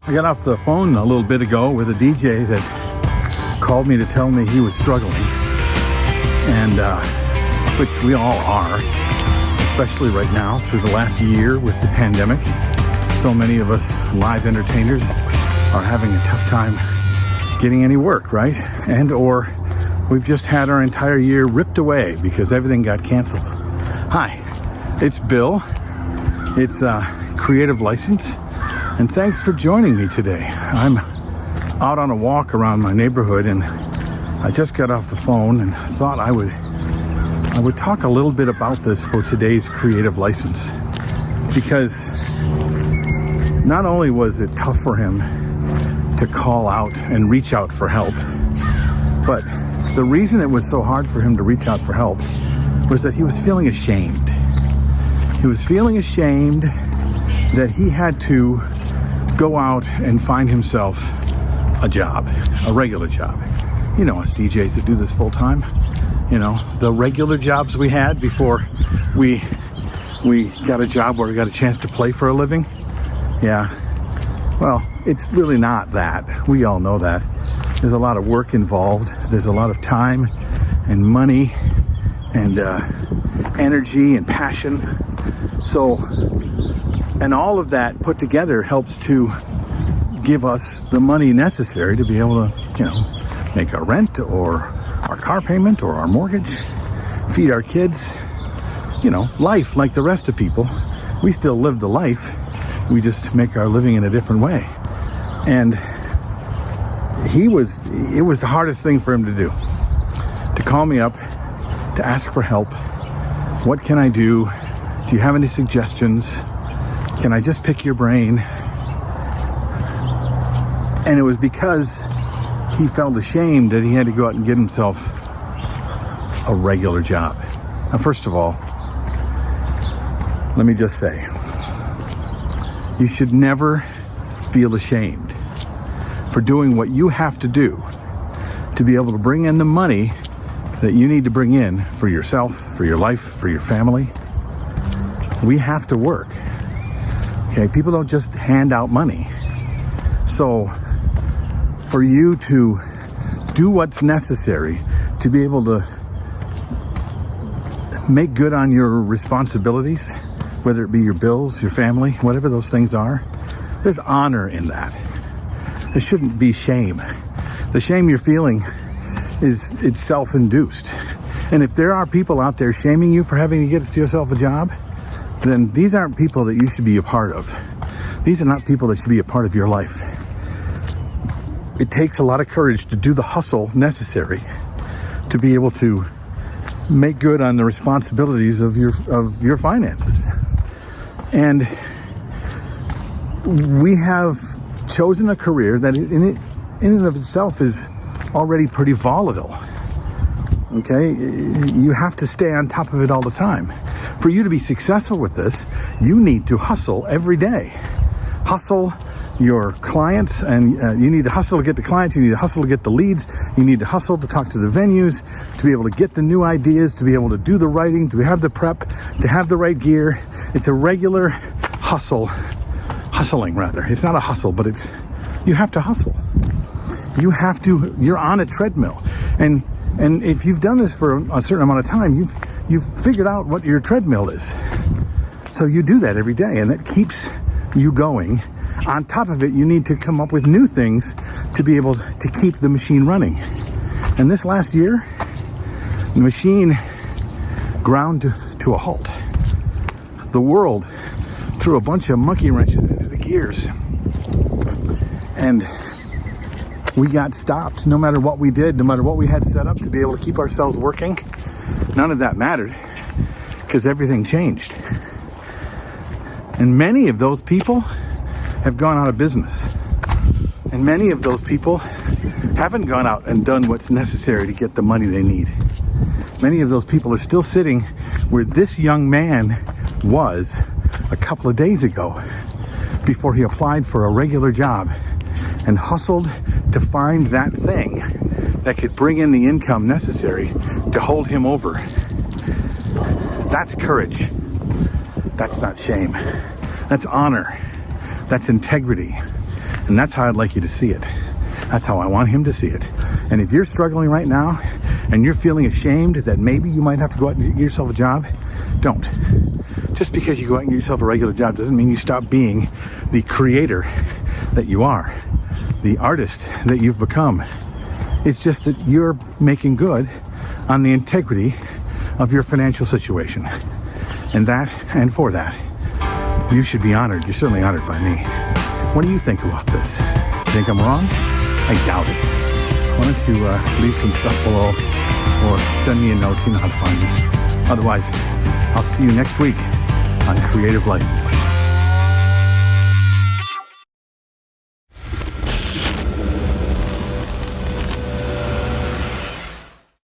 I got off the phone a little bit ago with a DJ that called me to tell me he was struggling, and which we all are, especially right now through the last year with the pandemic. So many of us live entertainers are having a tough time getting any work, right? And or we've just had our entire year ripped away because everything got canceled. Hi, it's Bill. It's Creative License. And thanks for joining me today. I'm out on a walk around my neighborhood, and I just got off the phone and thought I would talk a little bit about this for today's Creative License. Because not only was it tough for him to call out and reach out for help, but the reason it was so hard for him to reach out for help was that he was feeling ashamed. He was feeling ashamed that he had to go out and find himself a job, a regular job. You know us DJs that do this full time. You know, the regular jobs we had before we got a job where we got a chance to play for a living. Yeah, well, it's really not that. We all know that. There's a lot of work involved. There's a lot of time and money and energy and passion. So, and all of that put together helps to give us the money necessary to be able to, make our rent or our car payment or our mortgage, feed our kids, life like the rest of people. We still live the life. We just make our living in a different way. And it was the hardest thing for him to do, to call me up, to ask for help. What can I do? Do you have any suggestions? Can I just pick your brain? And it was because he felt ashamed that he had to go out and get himself a regular job. Now, first of all, let me just say, you should never feel ashamed for doing what you have to do to be able to bring in the money that you need to bring in for yourself, for your life, for your family. We have to work. Okay, people don't just hand out money. So for you to do what's necessary to be able to make good on your responsibilities, whether it be your bills, your family, whatever those things are, there's honor in that. There shouldn't be shame. The shame you're feeling it's self-induced. And if there are people out there shaming you for having to get yourself a job, then these aren't people that you should be a part of. These are not people that should be a part of your life. It takes a lot of courage to do the hustle necessary to be able to make good on the responsibilities of your finances. And we have chosen a career that in and of itself is already pretty volatile. Okay? You have to stay on top of it all the time. For you to be successful with this, you need to hustle every day. Hustle your clients, and you need to hustle to get the clients, you need to hustle to get the leads, you need to hustle to talk to the venues, to be able to get the new ideas, to be able to do the writing, to have the prep, to have the right gear. It's a regular hustling rather. It's not a hustle, but you have to hustle. You're on a treadmill. And if you've done this for a certain amount of time, you've figured out what your treadmill is. So you do that every day, and that keeps you going. On top of it, you need to come up with new things to be able to keep the machine running. And this last year, the machine ground to a halt. The world threw a bunch of monkey wrenches into the gears. And we got stopped. No matter what we did, no matter what we had set up to be able to keep ourselves working, none of that mattered because everything changed. And many of those people have gone out of business. And many of those people haven't gone out and done what's necessary to get the money they need. Many of those people are still sitting where this young man was a couple of days ago before he applied for a regular job and hustled to find that thing that could bring in the income necessary to hold him over. That's courage. That's not shame. That's honor. That's integrity. And that's how I'd like you to see it. That's how I want him to see it. And if you're struggling right now and you're feeling ashamed that maybe you might have to go out and get yourself a job, don't. Just because you go out and get yourself a regular job doesn't mean you stop being the creator that you are, the artist that you've become. It's just that you're making good on the integrity of your financial situation. And for that, you should be honored. You're certainly honored by me. What do you think about this? You think I'm wrong? I doubt it. Why don't you leave some stuff below or send me a note. You know how to find me. Otherwise, I'll see you next week on Creative License.